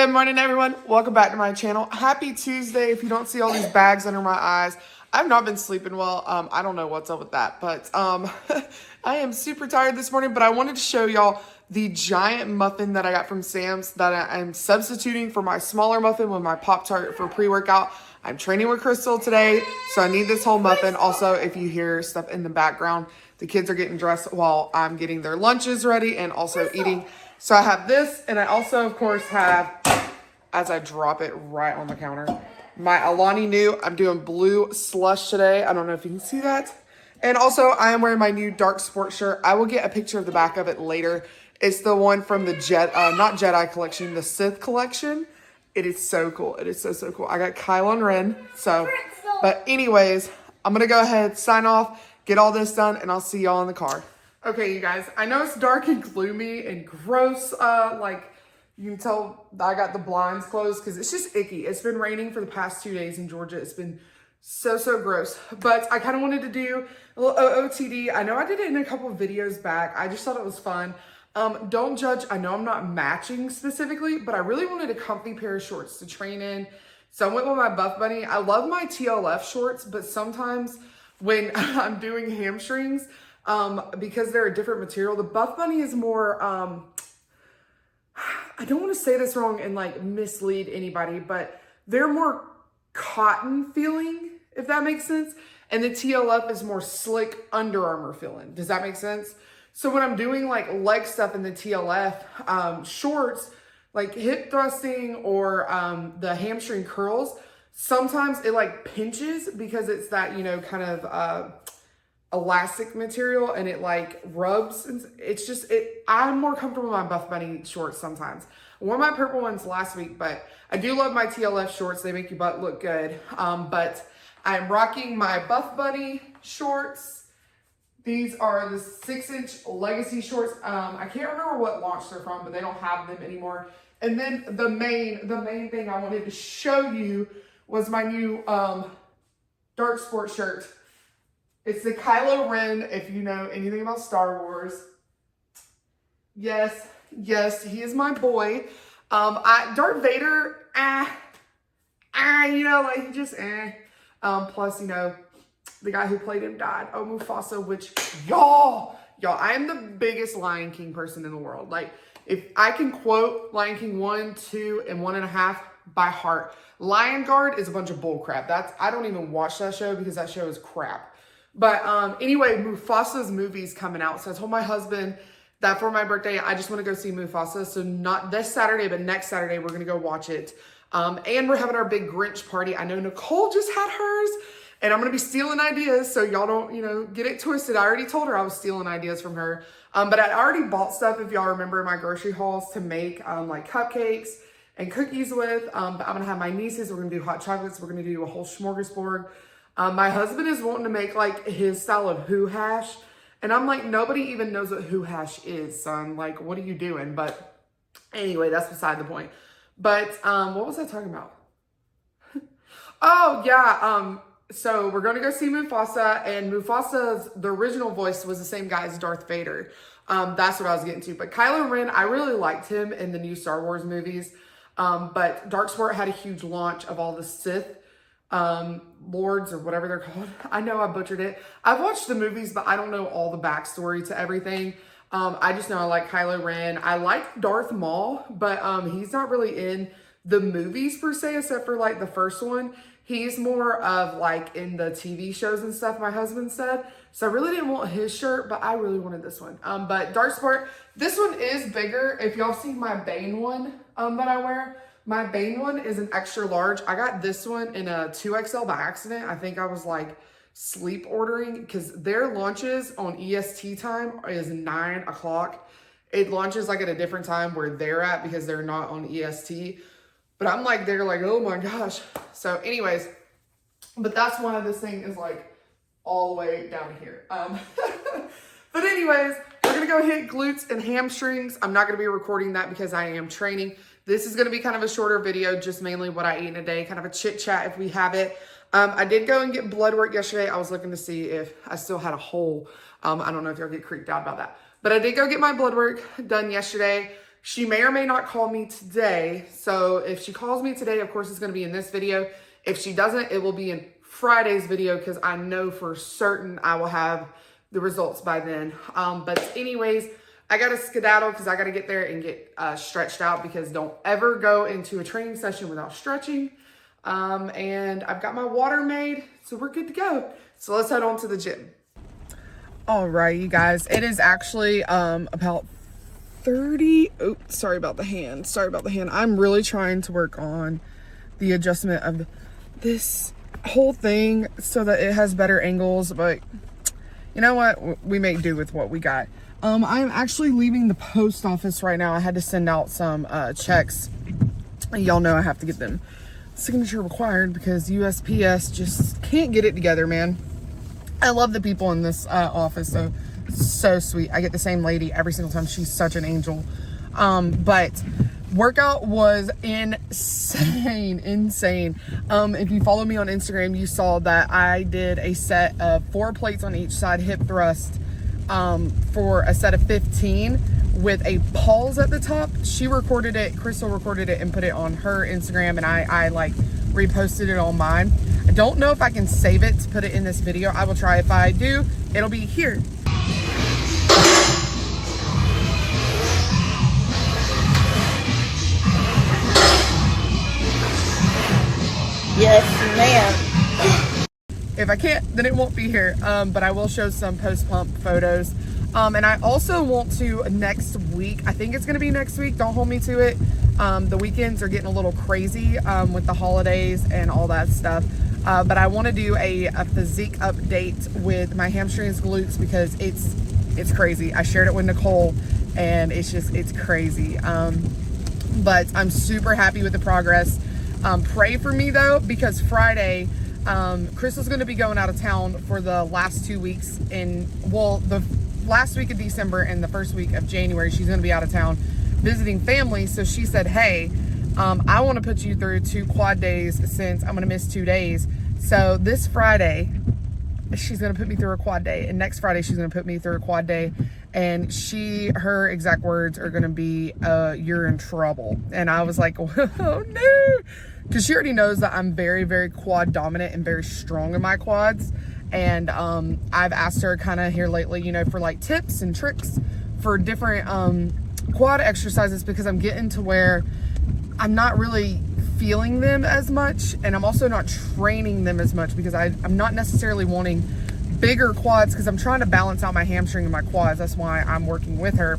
Good morning, everyone. Welcome back to my channel. Happy Tuesday. If you don't see all these bags under my eyes, I've not been sleeping well. I don't know what's up with that, but I am super tired this morning, but I wanted to show y'all the giant muffin that I got from Sam's that I'm substituting for my smaller muffin with my Pop-Tart for pre-workout. I'm training with Crystal today, so I need this whole muffin. Also, if you hear stuff in the background, the kids are getting dressed while I'm getting their lunches ready and also eating. So I have this, and I also, of course, have, as I drop it right on the counter, my Alani Nu. I'm doing blue slush today. I don't know if you can see that. And also, I am wearing my new dark sports shirt. I will get a picture of the back of it later. It's the one from the not Jedi collection, the Sith collection. It is so cool. It is so cool. I got Kylo Ren. So, but anyways, I'm going to go ahead, sign off, get all this done, and I'll see y'all in the car. Okay, you guys, I know it's dark and gloomy and gross. Like, you can tell I got the blinds closed because it's just icky. It's been raining for the past 2 days in Georgia. It's been so gross. But I kind of wanted to do a little OOTD. I know I did it in a couple of videos back. I just thought it was fun. Don't judge. I know I'm not matching specifically, but I really wanted a comfy pair of shorts to train in. So I went with my Buff Bunny. I love my TLF shorts, but sometimes when I'm doing hamstrings, because they're a different material, the Buff Bunny is more, I don't want to say this wrong and like mislead anybody, but they're more cotton feeling, if that makes sense. And the TLF is more slick Under Armour feeling. Does that make sense? So when I'm doing like leg stuff in the TLF shorts, like hip thrusting or the hamstring curls, sometimes it like pinches because it's that, you know, kind of elastic material and it like rubs. And it's just, I'm more comfortable with my Buff Bunny shorts sometimes. I wore my purple ones last week, but I do love my TLF shorts. They make your butt look good. But I'm rocking my Buff Bunny shorts. These are the 6-inch Legacy shorts. I can't remember what launch they're from, but they don't have them anymore. And then the main thing I wanted to show you was my new dark sports shirt. It's the Kylo Ren, if you know anything about Star Wars. Yes, he is my boy. Darth Vader, you know, like he just, plus, you know, the guy who played him died. Oh, Mufasa, which, y'all, I am the biggest Lion King person in the world. Like, if I can quote Lion King 1, 2, and 1.5 by heart. Lion Guard is a bunch of bull crap. I don't even watch that show because that show is crap. But anyway, Mufasa's movie's coming out. So I told my husband that for my birthday, I just want to go see Mufasa. So not this Saturday, but next Saturday, we're going to go watch it. And we're having our big Grinch party. I know Nicole just had hers. And I'm going to be stealing ideas, so y'all don't, you know, get it twisted. I already told her I was stealing ideas from her. But I already bought stuff, if y'all remember my grocery hauls, to make like cupcakes and cookies with. But I'm going to have my nieces. We're going to do hot chocolates. We're going to do a whole smorgasbord. My husband is wanting to make like his style of Who Hash. And I'm like, nobody even knows what Who Hash is, son. Like, what are you doing? But anyway, that's beside the point. But what was I talking about? Oh, yeah. So we're going to go see Mufasa, and Mufasa's, the original voice was the same guy as Darth Vader. That's what I was getting to. But Kylo Ren, I really liked him in the new Star Wars movies. But Dark Sport had a huge launch of all the Sith lords or whatever they're called. I know I butchered it. I've watched the movies, but I don't know all the backstory to everything. I just know I like Kylo Ren. I like Darth Maul, but he's not really in the movies per se, except for like the first one. He's more of like in the TV shows and stuff, my husband said. So I really didn't want his shirt, but I really wanted this one. But Dark Sport, this one is bigger. If y'all see my Bane one that I wear, my Bane one is an extra large. I got this one in a 2XL by accident. I think I was like sleep ordering because their launches on EST time is 9 o'clock. It launches like at a different time where they're at because they're not on EST. But I'm like, they're like, oh my gosh. So anyways, but that's why this thing is like all the way down here. But anyways, we're going to go hit glutes and hamstrings. I'm not going to be recording that because I am training. This is going to be kind of a shorter video, just mainly what I eat in a day, kind of a chit chat if we have it. I did go and get blood work yesterday. I was looking to see if I still had a hole. I don't know if y'all get creeped out about that. But I did go get my blood work done yesterday. She may or may not call me today. So if she calls me today, of course, it's going to be in this video. If she doesn't, it will be in Friday's video because I know for certain I will have the results by then. But anyways, I got to skedaddle because I got to get there and get stretched out, because don't ever go into a training session without stretching. And I've got my water made, so we're good to go. So let's head on to the gym. All right, you guys, it is actually about 30. Oh, sorry about the hand. I'm really trying to work on the adjustment of this whole thing so that it has better angles, but you know what? We make do with what we got. I'm actually leaving the post office right now. I had to send out some checks. Y'all know I have to get them signature required because USPS just can't get it together, man. I love the people in this office, so sweet. I get the same lady every single time. She's such an angel. But workout was insane. If you follow me on Instagram, you saw that I did a set of 4 plates on each side, hip thrust, for a set of 15 with a pause at the top. She recorded it, Crystal recorded it and put it on her Instagram, and I like reposted it on mine. I don't know if I can save it to put it in this video. I will try. If I do, it'll be here. Yes, ma'am. If I can't, then it won't be here. But I will show some post-pump photos. And I also want to next week, I think it's going to be next week. Don't hold me to it. The weekends are getting a little crazy with the holidays and all that stuff. But I want to do a physique update with my hamstrings, glutes, because it's crazy. I shared it with Nicole and it's crazy. But I'm super happy with the progress. Pray for me though, because Friday, Crystal's going to be going out of town for the last 2 weeks the last week of December and the first week of January. She's going to be out of town visiting family. So she said, hey, I want to put you through 2 quad days since I'm going to miss 2 days. So this Friday, she's going to put me through a quad day. And next Friday, she's going to put me through a quad day. And her exact words are going to be, you're in trouble. And I was like, oh no. Because she already knows that I'm very, very quad dominant and very strong in my quads. And I've asked her kind of here lately, for like tips and tricks for different quad exercises, because I'm getting to where I'm not really feeling them as much. And I'm also not training them as much because I'm not necessarily wanting bigger quads, because I'm trying to balance out my hamstring and my quads. That's why I'm working with her.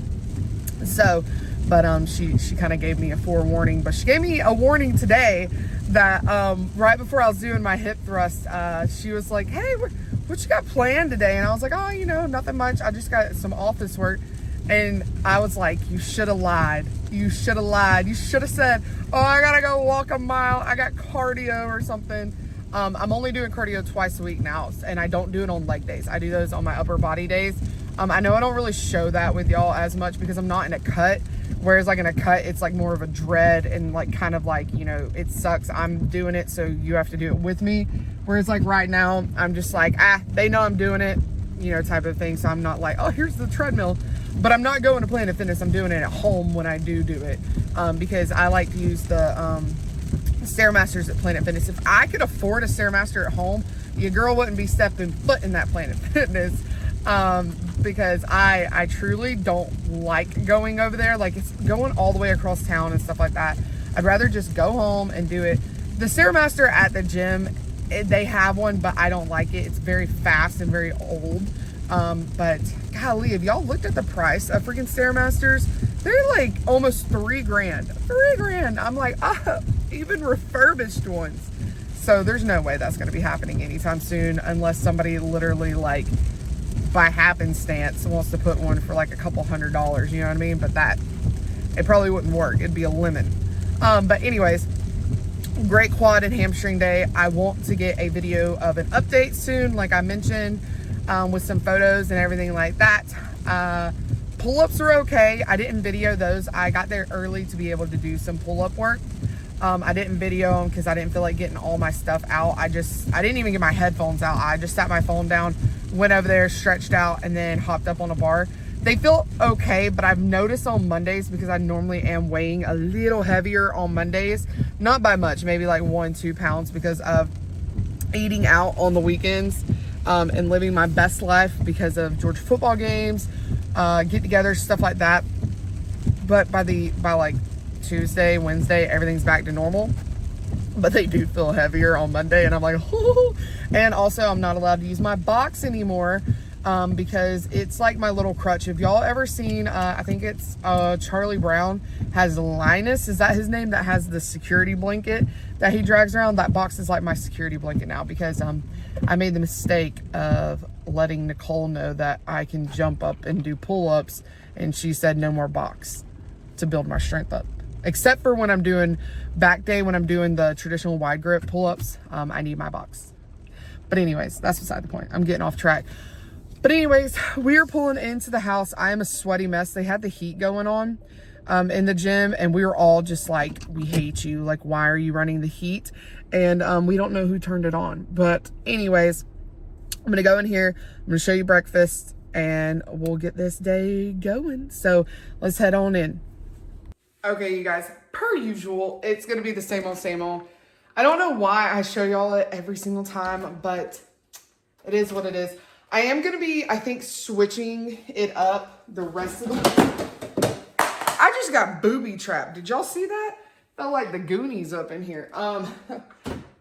So, but she kind of gave me a forewarning, but she gave me a warning today that right before I was doing my hip thrust, she was like, hey, what you got planned today? And I was like, oh, nothing much. I just got some office work. And I was like, you should have lied. You should have said, oh, I gotta go walk a mile. I got cardio or something. I'm only doing cardio twice a week now, and I don't do it on leg days. I do those on my upper body days. I know I don't really show that with y'all as much because I'm not in a cut, whereas like in a cut, it's like more of a dread and like kind of like, it sucks. I'm doing it, so you have to do it with me. Whereas like right now, I'm just like, they know I'm doing it, type of thing. So I'm not like, oh, here's the treadmill. But I'm not going to Planet Fitness. I'm doing it at home when I do it, because I like to use the Stairmasters at Planet Fitness. If I could afford a Stairmaster at home, your girl wouldn't be stepping foot in that Planet Fitness, because I truly don't like going over there. Like, it's going all the way across town and stuff like that. I'd rather just go home and do it. The Stairmaster at the gym, they have one, but I don't like it. It's very fast and very old. But golly, have y'all looked at the price of freaking Stairmasters? They're like almost $3,000. $3,000. I'm like, even refurbished ones. So there's no way that's going to be happening anytime soon, unless somebody literally like by happenstance wants to put one for like a couple $100, you know what I mean? But it probably wouldn't work. It'd be a lemon. But anyways, great quad and hamstring day. I want to get a video of an update soon, like I mentioned, with some photos and everything like that. Pull-ups are okay. I didn't video those. I got there early to be able to do some pull-up work. I didn't video them because I didn't feel like getting all my stuff out. I didn't even get my headphones out. I just sat my phone down, went over there, stretched out, and then hopped up on a bar. They feel okay, but I've noticed on Mondays, because I normally am weighing a little heavier on Mondays, not by much, maybe like 1-2 pounds, because of eating out on the weekends and living my best life because of Georgia football games, get-togethers, stuff like that. But by like Tuesday, Wednesday, everything's back to normal. But they do feel heavier on Monday, and I'm like, oh. And also, I'm not allowed to use my box anymore because it's like my little crutch. If y'all ever seen, I think it's Charlie Brown has Linus, is that his name, that has the security blanket that he drags around? That box is like my security blanket now, because I made the mistake of letting Nicole know that I can jump up and do pull-ups, and she said no more box to build my strength up. Except for when I'm doing back day, when I'm doing the traditional wide grip pull-ups, I need my box. But anyways, that's beside the point. I'm getting off track. But anyways, we are pulling into the house. I am a sweaty mess. They had the heat going on in the gym, and we were all just like, we hate you. Like, why are you running the heat? And we don't know who turned it on. But anyways, I'm going to go in here. I'm going to show you breakfast, and we'll get this day going. So let's head on in. Okay, you guys, per usual, it's going to be the same old, same old. I don't know why I show y'all it every single time, but it is what it is. I am going to be, I think, switching it up the rest of the week. I just got booby trapped. Did y'all see that? Felt like the Goonies up in here.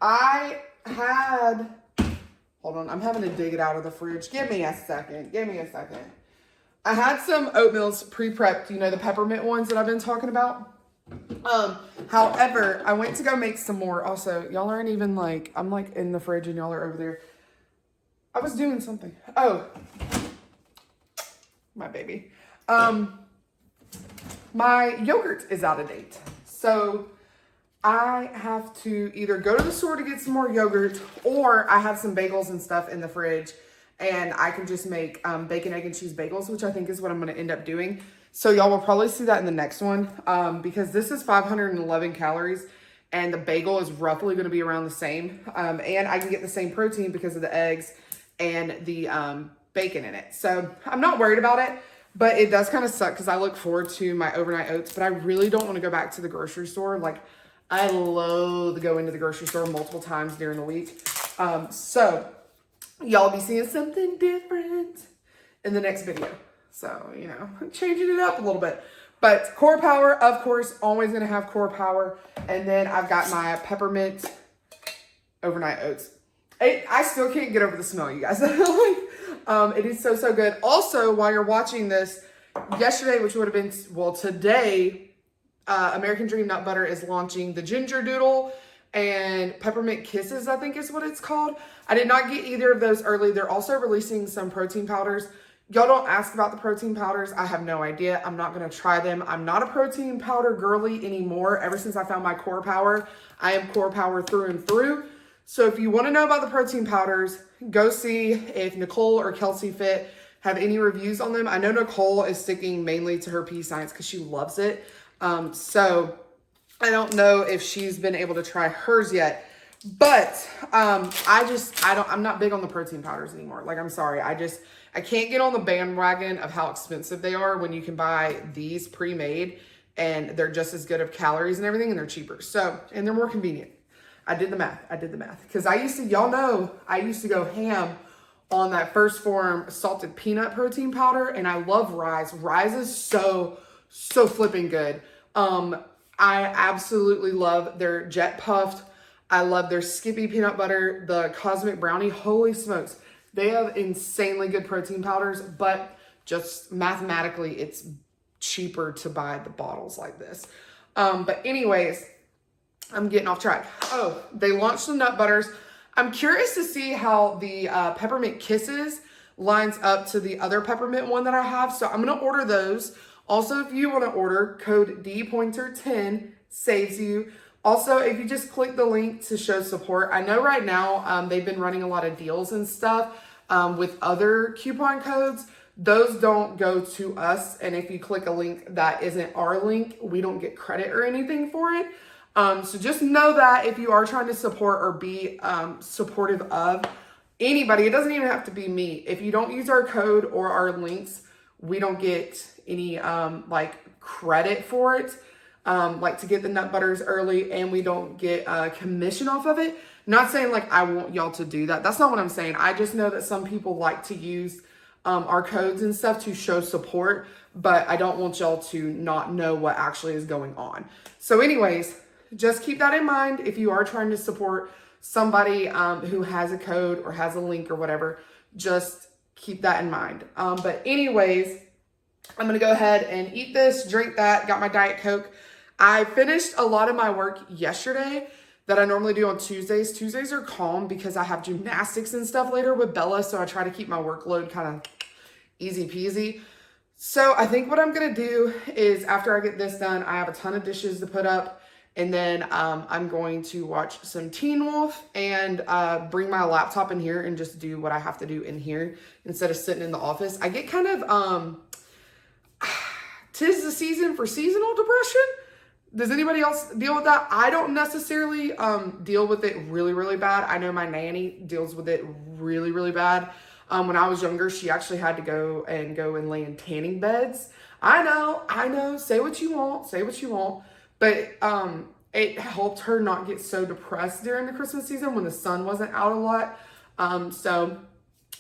I had, hold on, I'm having to dig it out of the fridge. Give me a second. I had some oatmeals pre-prepped, you know, the peppermint ones that I've been talking about. However, I went to go make some more. Also, y'all aren't even like, I'm like in the fridge and y'all are over there. I was doing something. Oh, my baby. My yogurt is out of date. So I have to either go to the store to get some more yogurt, or I have some bagels and stuff in the fridge, and I can just make bacon, egg, and cheese bagels, which I think is what I'm going to end up doing. So y'all will probably see that in the next one because this is 511 calories, and the bagel is roughly going to be around the same. And I can get the same protein because of the eggs and the bacon in it. So I'm not worried about it, but it does kind of suck because I look forward to my overnight oats, but I really don't want to go back to the grocery store. Like, I loathe going to the grocery store multiple times during the week. So y'all be seeing something different in the next video. So, you know, changing it up a little bit. But core power, of course, always going to have core power. And then I've got my peppermint overnight oats. I still can't get over the smell, you guys. It is so, so good. Also, while you're watching this, yesterday, which would have been, well, today, American Dream Nut Butter is launching the Ginger Doodle and Peppermint Kisses, I think is what it's called. I did not get either of those early. They're also releasing some protein powders. Y'all don't ask about the protein powders. I have no idea. I'm not going to try them. I'm not a protein powder girly anymore. Ever since I found my core power, I am core power through and through. So if you want to know about the protein powders, go see if Nicole or Kelsey Fit have any reviews on them. I know Nicole is sticking mainly to her pea science because she loves it. So I don't know if she's been able to try hers yet, but I'm not big on the protein powders anymore. Like, I'm sorry. I can't get on the bandwagon of how expensive they are when you can buy these pre-made and they're just as good of calories and everything, and they're cheaper. So, and they're more convenient. I did the math. Because y'all know, I used to go ham on that First Form salted peanut protein powder, and I love Rise. Rise is so flipping good. I absolutely love their Jet Puffed. I love their Skippy peanut butter, the Cosmic Brownie. Holy smokes. They have insanely good protein powders, but just mathematically, it's cheaper to buy the bottles like this. But anyways, I'm getting off track. Oh, they launched the nut butters. I'm curious to see how the Peppermint Kisses lines up to the other peppermint one that I have. So I'm going to order those. Also, if you want to order, code DPointer10 saves you. Also, if you just click the link to show support, I know right now they've been running a lot of deals and stuff with other coupon codes. Those don't go to us. And if you click a link that isn't our link, we don't get credit or anything for it. So just know that if you are trying to support or be supportive of anybody, it doesn't even have to be me. If you don't use our code or our links, we don't get any like credit for it, like to get the nut butters early, and we don't get commission off of it. Not saying like I want y'all to do that. That's not what I'm saying. I just know that some people like to use our codes and stuff to show support, but I don't want y'all to not know what actually is going on. So anyways, just keep that in mind if you are trying to support somebody who has a code or has a link or whatever. Just keep that in mind. But anyways, I'm gonna go ahead and eat this, drink that, got my Diet Coke. I finished a lot of my work yesterday that I normally do on Tuesdays. Tuesdays are calm because I have gymnastics and stuff later with Bella, so I try to keep my workload kind of easy peasy. So I think what I'm gonna do is after I get this done, I have a ton of dishes to put up, and then I'm going to watch some Teen Wolf and bring my laptop in here and just do what I have to do in here instead of sitting in the office. I get kind of, 'tis the season for seasonal depression. Does anybody else deal with that? I don't necessarily deal with it really, really bad. I know my nanny deals with it really, really bad. When I was younger, she actually had to go and lay in tanning beds. I know, say what you want. But it helped her not get so depressed during the Christmas season when the sun wasn't out a lot. So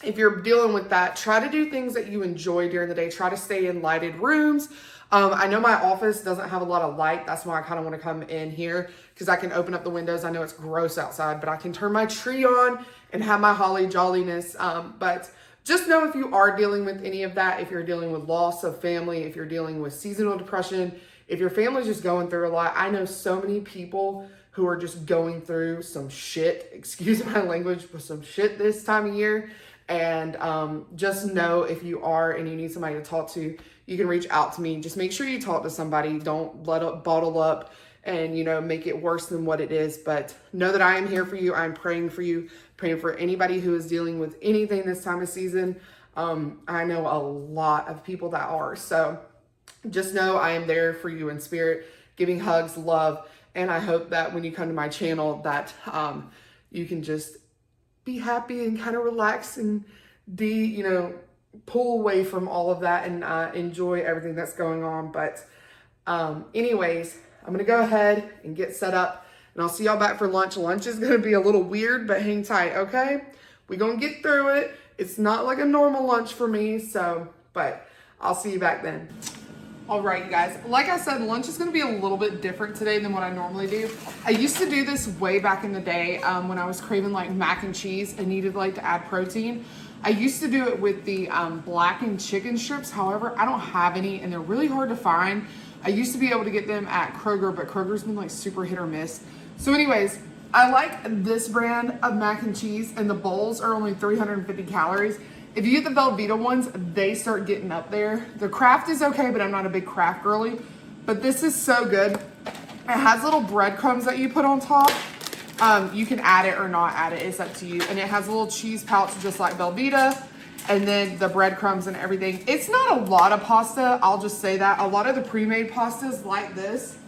if you're dealing with that, try to do things that you enjoy during the day. Try to stay in lighted rooms. I know my office doesn't have a lot of light. That's why I kind of want to come in here because I can open up the windows. I know it's gross outside, but I can turn my tree on and have my holly jolliness. But just know if you are dealing with any of that, if you're dealing with loss of family, if you're dealing with seasonal depression, if your family's just going through a lot. I know so many people who are just going through some shit, excuse my language, but some shit this time of year. And just know if you are and you need somebody to talk to, you can reach out to me. Just make sure you talk to somebody. Don't let it bottle up and, make it worse than what it is. But know that I am here for you. I'm praying for you, praying for anybody who is dealing with anything this time of season. I know a lot of people that are. So just know I am there for you in spirit, giving hugs, love. And I hope that when you come to my channel that you can just be happy and kind of relax and pull away from all of that and enjoy everything that's going on. But anyways, I'm going to go ahead and get set up and I'll see y'all back for lunch. Lunch is going to be a little weird, but hang tight, okay? We're going to get through it. It's not like a normal lunch for me, but I'll see you back then. All right, you guys, like I said, lunch is going to be a little bit different today than what I normally do. I used to do this way back in the day when I was craving like mac and cheese and needed like to add protein. I used to do it with the blackened chicken strips. However, I don't have any and they're really hard to find. I used to be able to get them at Kroger, but Kroger's been like super hit or miss. So anyways, I like this brand of mac and cheese and the bowls are only 350 calories. If you get the Velveeta ones, they start getting up there. The Kraft is okay, but I'm not a big Kraft girly. But this is so good. It has little breadcrumbs that you put on top. You can add it or not add it. It's up to you. And it has a little cheese pouch just like Velveeta. And then the breadcrumbs and everything. It's not a lot of pasta. I'll just say that. A lot of the pre-made pastas like this.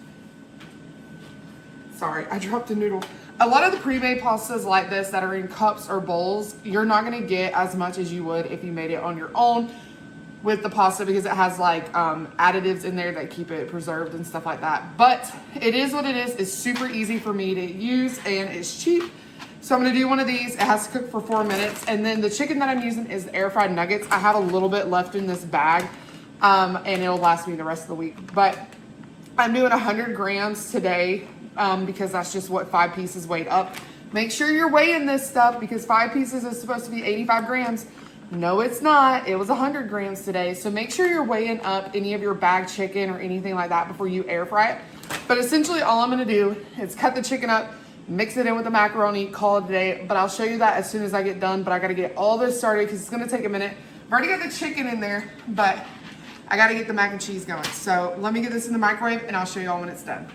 Sorry, I dropped a noodle. A lot of the pre-made pastas like this that are in cups or bowls, you're not going to get as much as you would if you made it on your own with the pasta because it has like additives in there that keep it preserved and stuff like that. But it is what it is. It's super easy for me to use and it's cheap. So I'm going to do one of these. It has to cook for 4 minutes. And then the chicken that I'm using is the air fried nuggets. I have a little bit left in this bag and it'll last me the rest of the week. But I'm doing 100 grams today. Because that's just what 5 pieces weighed up. Make sure you're weighing this stuff because 5 pieces is supposed to be 85 grams. No, it's not. It was 100 grams today. So make sure you're weighing up any of your bag chicken or anything like that before you air fry it. But essentially all I'm going to do is cut the chicken up, mix it in with the macaroni, call it a day. But I'll show you that as soon as I get done. But I got to get all this started because it's going to take a minute. I've already got the chicken in there, but I got to get the mac and cheese going. So let me get this in the microwave and I'll show you all when it's done.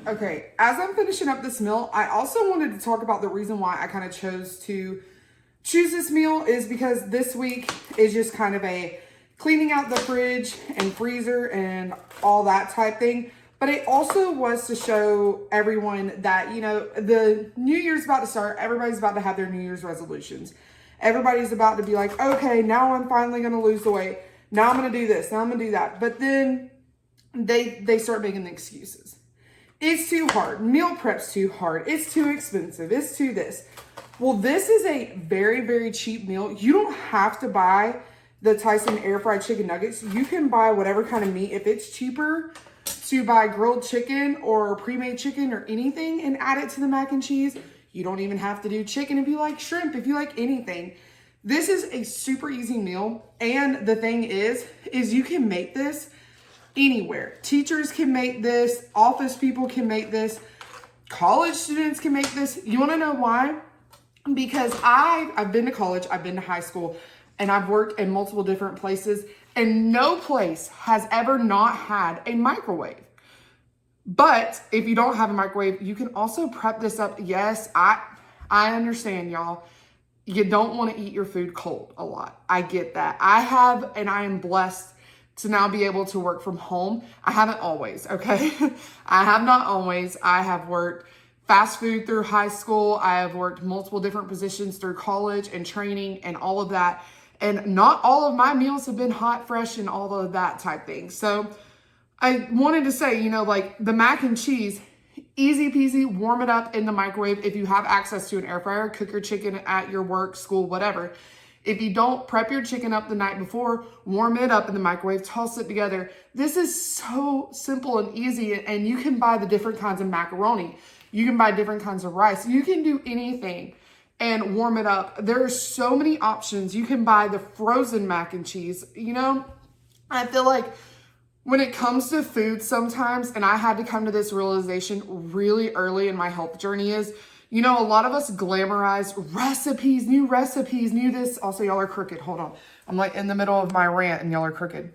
Okay, as I'm finishing up this meal, I also wanted to talk about the reason why I kind of chose to choose this meal is because this week is just kind of a cleaning out the fridge and freezer and all that type thing. But it also was to show everyone that, the New Year's about to start. Everybody's about to have their New Year's resolutions. Everybody's about to be like, okay, now I'm finally going to lose the weight. Now I'm going to do this. Now I'm going to do that. But then they start making the excuses. It's too hard. Meal prep's too hard. It's too expensive. It's too this. Well, this is a very, very cheap meal. You don't have to buy the Tyson air fried chicken nuggets. You can buy whatever kind of meat. If it's cheaper to buy grilled chicken or pre-made chicken or anything and add it to the mac and cheese, you don't even have to do chicken if you like shrimp, if you like anything. This is a super easy meal. And the thing is you can make this anywhere. Teachers can make this, office people can make this, college students can make this. You want to know why? Because I've been to college, I've been to high school, and I've worked in multiple different places, and no place has ever not had a microwave. But if you don't have a microwave, you can also prep this up. Yes, I understand, y'all. You don't want to eat your food cold a lot. I get that. I have, and I am blessed to now be able to work from home. I haven't always, okay? I have not always. I have worked fast food through high school. I have worked multiple different positions through college and training and all of that. And not all of my meals have been hot, fresh, and all of that type thing. So I wanted to say, like the mac and cheese, easy peasy, warm it up in the microwave. If you have access to an air fryer, cook your chicken at your work, school, whatever. If you don't, prep your chicken up the night before, warm it up in the microwave, toss it together. This is so simple and easy, and you can buy the different kinds of macaroni. You can buy different kinds of rice. You can do anything and warm it up. There are so many options. You can buy the frozen mac and cheese. I feel like when it comes to food sometimes, and I had to come to this realization really early in my health journey is, a lot of us glamorize recipes, new this. Also, y'all are crooked. Hold on. I'm like in the middle of my rant and y'all are crooked.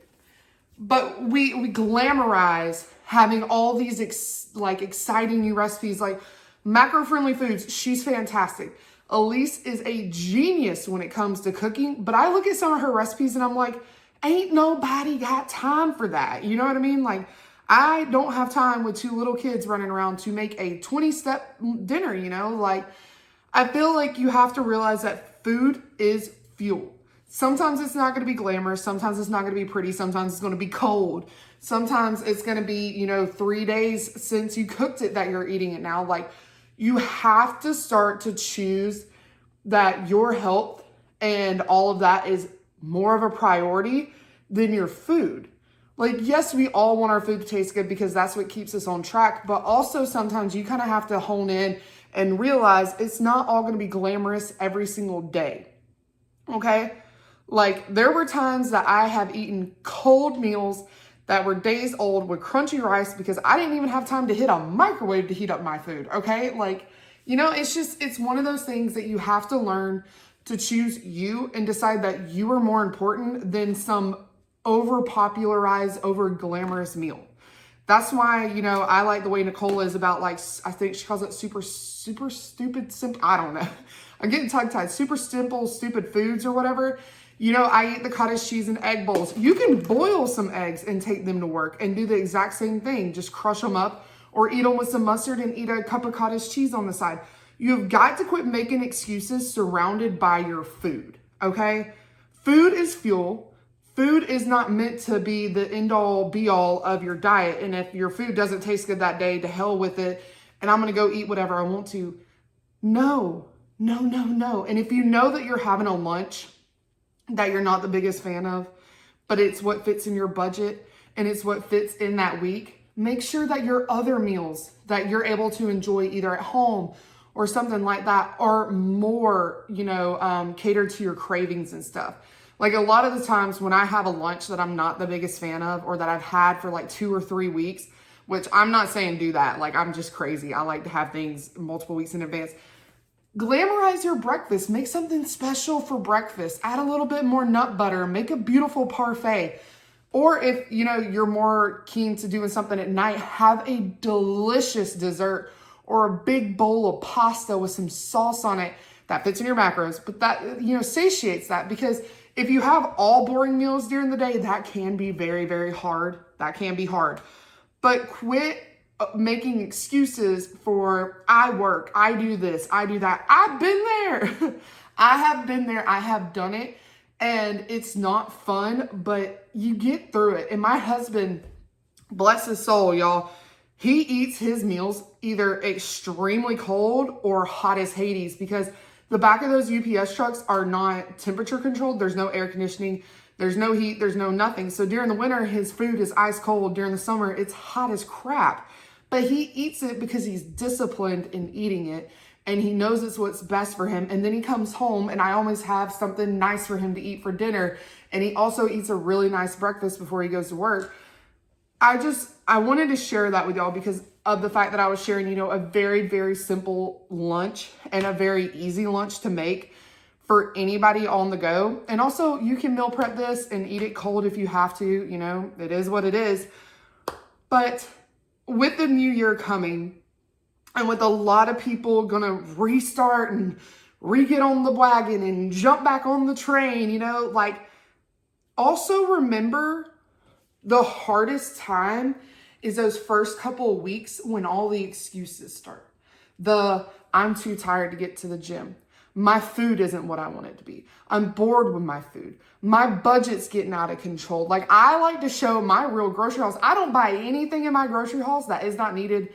But we glamorize having all these exciting new recipes, like macro-friendly foods. She's fantastic. Elise is a genius when it comes to cooking. But I look at some of her recipes and I'm like, ain't nobody got time for that. You know what I mean? Like, I don't have time with 2 little kids running around to make a 20-step dinner, Like, I feel like you have to realize that food is fuel. Sometimes it's not going to be glamorous. Sometimes it's not going to be pretty. Sometimes it's going to be cold. Sometimes it's going to be, 3 days since you cooked it that you're eating it now. Like, you have to start to choose that your health and all of that is more of a priority than your food. Like, yes, we all want our food to taste good because that's what keeps us on track. But also sometimes you kind of have to hone in and realize it's not all going to be glamorous every single day. Okay? Like, there were times that I have eaten cold meals that were days old with crunchy rice because I didn't even have time to hit a microwave to heat up my food. Okay? like, it's one of those things that you have to learn to choose you and decide that you are more important than some over-popularized, over-glamorous meal. That's why, I like the way Nicole is about, like, I think she calls it super stupid, simple. I don't know. I'm getting tongue-tied. Super simple, stupid foods or whatever. I eat the cottage cheese and egg bowls. You can boil some eggs and take them to work and do the exact same thing. Just crush them up or eat them with some mustard and eat a cup of cottage cheese on the side. You've got to quit making excuses surrounded by your food, okay? Food is fuel. Food is not meant to be the end-all, be-all of your diet. And if your food doesn't taste good that day, to hell with it, and I'm going to go eat whatever I want to. No. And if you know that you're having a lunch that you're not the biggest fan of, but it's what fits in your budget and it's what fits in that week, make sure that your other meals that you're able to enjoy either at home or something like that are more, catered to your cravings and stuff. Like, a lot of the times when I have a lunch that I'm not the biggest fan of or that I've had for like 2 or 3 weeks, which I'm not saying do that. Like, I'm just crazy. I like to have things multiple weeks in advance. Glamorize your breakfast. Make something special for breakfast. Add a little bit more nut butter. Make a beautiful parfait. Or if, you're more keen to doing something at night, have a delicious dessert or a big bowl of pasta with some sauce on it that fits in your macros, but that, satiates that. Because if you have all boring meals during the day, that can be very, very hard. That can be hard. But quit making excuses for, I work, I do this, I do that. I've been there. I have been there. I have done it. and it's not fun, but you get through it. And my husband, bless his soul, y'all, he eats his meals either extremely cold or hot as Hades, because the back of those UPS trucks are not temperature controlled. There's no air conditioning. There's no heat. There's no nothing. So during the winter, his food is ice cold. During the summer, it's hot as crap. But he eats it because he's disciplined in eating it, and he knows it's what's best for him. And then he comes home, and I always have something nice for him to eat for dinner. And he also eats a really nice breakfast before he goes to work. I wanted to share that with y'all because of the fact that I was sharing, you know, a very, very simple lunch and a very easy lunch to make for anybody on the go. And also, you can meal prep this and eat it cold if you have to, you know, it is what it is. But with the new year coming, and with a lot of people gonna restart and re-get on the wagon and jump back on the train, you know, like, also remember the hardest time is those first couple of weeks when all the excuses start. I'm too tired to get to the gym. My food isn't what I want it to be. I'm bored with my food. My budget's getting out of control. Like, I like to show my real grocery hauls. I don't buy anything in my grocery hauls that is not needed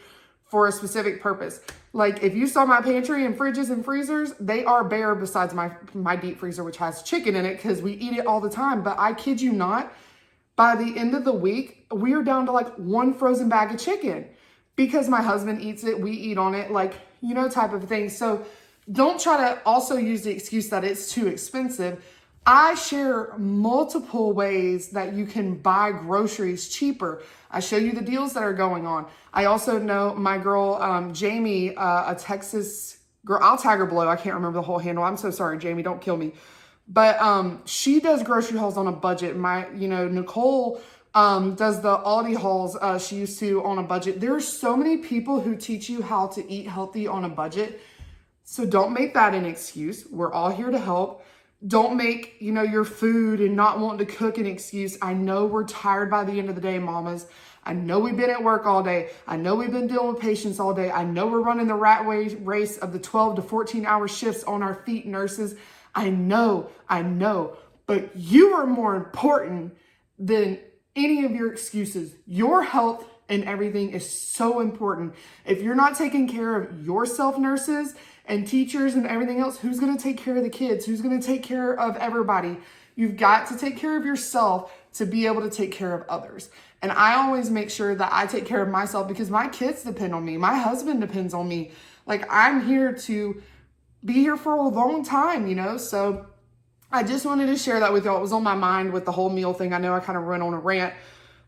for a specific purpose. Like, if you saw my pantry and fridges and freezers, they are bare besides my deep freezer, which has chicken in it because we eat it all the time. But I kid you not, by the end of the week, we are down to like one frozen bag of chicken because my husband eats it, we eat on it, like, you know, type of thing. So don't try to also use the excuse that it's too expensive. I share multiple ways that you can buy groceries cheaper. I show you the deals that are going on. I also know my girl, Jamie, a Texas girl, I'll tag her below. I can't remember the whole handle. I'm so sorry, Jamie, don't kill me. But she does grocery hauls on a budget. Nicole does the Aldi hauls she used to on a budget. There are so many people who teach you how to eat healthy on a budget. So don't make that an excuse. We're all here to help. Don't make, you know, your food and not wanting to cook an excuse. I know we're tired by the end of the day, mamas. I know we've been at work all day. I know we've been dealing with patients all day. I know we're running the rat race of the 12 to 14 hour shifts on our feet, nurses. I know, but you are more important than any of your excuses. Your health and everything is so important. If you're not taking care of yourself, nurses and teachers and everything else, who's going to take care of the kids? Who's going to take care of everybody? You've got to take care of yourself to be able to take care of others. And I always make sure that I take care of myself because my kids depend on me. My husband depends on me. Like, I'm here to be here for a long time, you know? So I just wanted to share that with y'all. It was on my mind with the whole meal thing. I know I kind of went on a rant,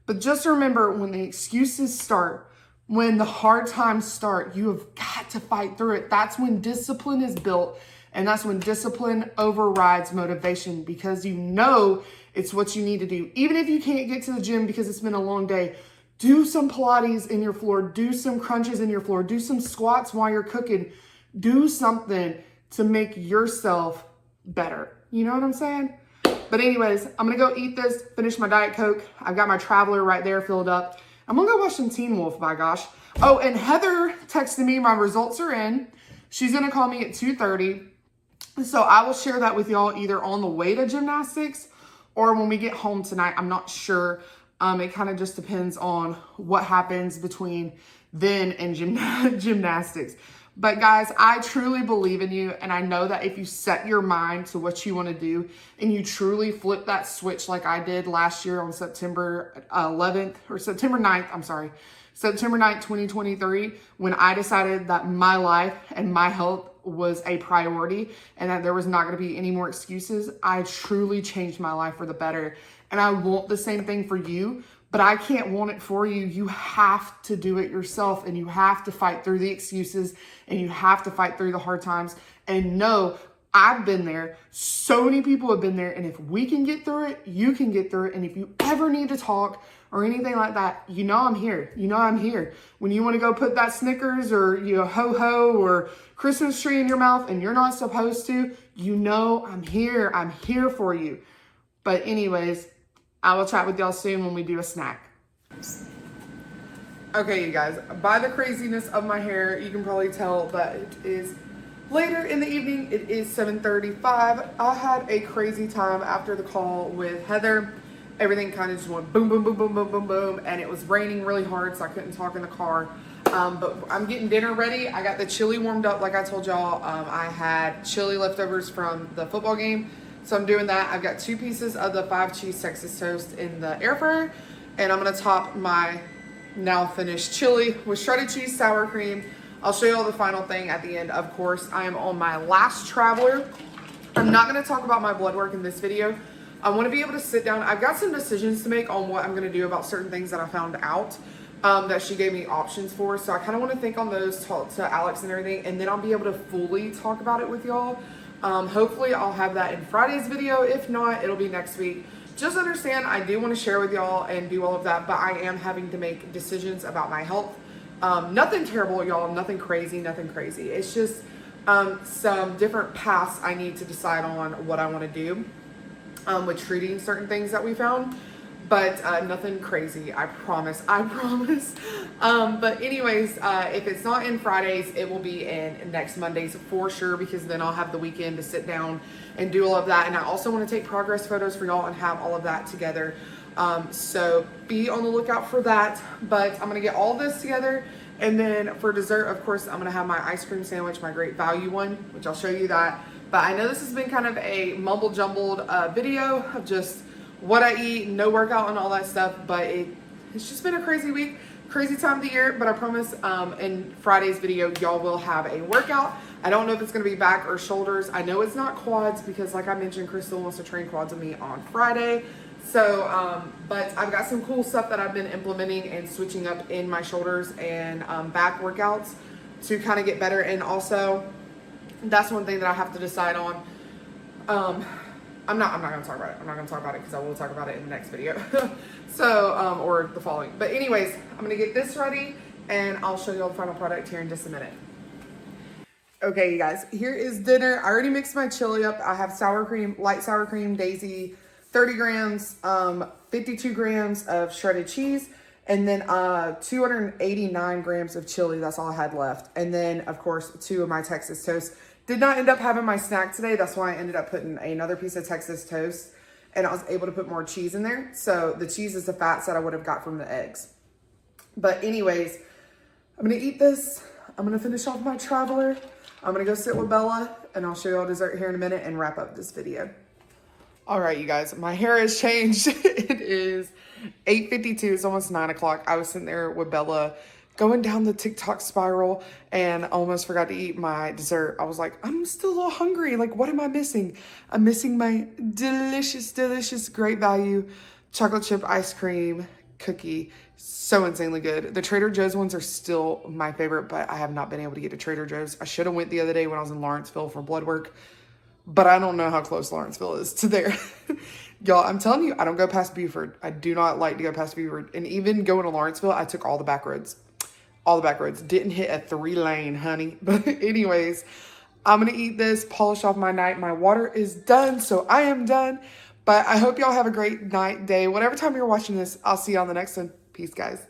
but just remember, when the excuses start, when the hard times start, you have got to fight through it. That's when discipline is built, and that's when discipline overrides motivation, because you know it's what you need to do. Even if you can't get to the gym because it's been a long day, do some Pilates in your floor, do some crunches in your floor, do some squats while you're cooking. Do something to make yourself better. You know what I'm saying? But anyways, I'm going to go eat this, finish my Diet Coke. I've got my Traveler right there filled up. I'm going to go watch some Teen Wolf, by gosh. Oh, and Heather texted me. My results are in. She's going to call me at 2:30. So I will share that with y'all either on the way to gymnastics or when we get home tonight. I'm not sure. It kind of just depends on what happens between then and gymnastics. But guys, I truly believe in you, and I know that if you set your mind to what you want to do and you truly flip that switch like I did last year on September 11th or September 9th, September 9th, 2023, when I decided that my life and my health was a priority and that there was not going to be any more excuses, I truly changed my life for the better. And I want the same thing for you. But I can't want it for you. You have to do it yourself, and you have to fight through the excuses, and you have to fight through the hard times. And no, I've been there. So many people have been there. And if we can get through it, you can get through it. And if you ever need to talk or anything like that, you know I'm here. You know I'm here. When you want to go put that Snickers or ho-ho or Christmas tree in your mouth and you're not supposed to, you know I'm here. I'm here for you. But anyways, I will chat with y'all soon when we do a snack. Okay, you guys, by the craziness of my hair, you can probably tell that it is later in the evening. It is 7:35. I had a crazy time after the call with Heather. Everything kind of just went boom, boom, boom, boom, boom, boom, boom. And it was raining really hard, so I couldn't talk in the car. But I'm getting dinner ready. I got the chili warmed up like I told y'all. I had chili leftovers from the football game. So I'm doing that. I've got 2 pieces of the 5-cheese Texas toast in the air fryer. And I'm going to top my now finished chili with shredded cheese, sour cream. I'll show you all the final thing at the end. Of course, I am on my last traveler. I'm not going to talk about my blood work in this video. I want to be able to sit down. I've got some decisions to make on what I'm going to do about certain things that I found out that she gave me options for. So I kind of want to think on those, talk to Alex and everything, and then I'll be able to fully talk about it with y'all. Hopefully I'll have that in Friday's video. If not, it'll be next week. Just understand, I do want to share with y'all and do all of that, but I am having to make decisions about my health. Nothing terrible, y'all, nothing crazy. It's just some different paths I need to decide on what I want to do with treating certain things that we found. But nothing crazy, I promise. But anyways, if it's not in Fridays, it will be in next Mondays for sure, because then I'll have the weekend to sit down and do all of that. And I also want to take progress photos for y'all and have all of that together. So be on the lookout for that. But I'm going to get all this together. And then for dessert, of course, I'm going to have my ice cream sandwich, my Great Value one, which I'll show you that. But I know this has been kind of a mumble jumbled video of just what I eat, no workout and all that stuff, but it's just been a crazy week, crazy time of the year. But I promise in Friday's video, y'all will have a workout. I don't know if it's gonna be back or shoulders. I know it's not quads because like I mentioned, Crystal wants to train quads with me on Friday. So, but I've got some cool stuff that I've been implementing and switching up in my shoulders and back workouts to kind of get better. And also, that's one thing that I have to decide on. I'm not gonna talk about it. I'm not gonna talk about it because I will talk about it in the next video. So, or the following. But anyways, I'm gonna get this ready and I'll show you all the final product here in just a minute. Okay, you guys, here is dinner. I already mixed my chili up. I have sour cream, light sour cream, Daisy, 30 grams, 52 grams of shredded cheese, and then 289 grams of chili. That's all I had left. And then, of course, 2 of my Texas toast. Did not end up having my snack today. That's why I ended up putting another piece of Texas toast, and I was able to put more cheese in there. So the cheese is the fats that I would have got from the eggs. But anyways, I'm gonna eat this. I'm gonna finish off my traveler. I'm gonna go sit with Bella, and I'll show you all dessert here in a minute and wrap up this video. All right, you guys, my hair has changed. It is 8:52, it's almost 9 o'clock. I was sitting there with Bella going down the TikTok spiral and almost forgot to eat my dessert. I was like, I'm still a little hungry. Like, what am I missing? I'm missing my delicious, delicious Great Value chocolate chip ice cream cookie. So insanely good. The Trader Joe's ones are still my favorite, but I have not been able to get to Trader Joe's. I should have went the other day when I was in Lawrenceville for blood work, but I don't know how close Lawrenceville is to there. Y'all, I'm telling you, I don't go past Buford. I do not like to go past Buford. And even going to Lawrenceville, I took all the back roads. All the back roads. Didn't hit a 3-lane, honey. But anyways, I'm going to eat this, polish off my night. My water is done, so I am done. But I hope y'all have a great night, day. Whatever time you're watching this, I'll see you on the next one. Peace, guys.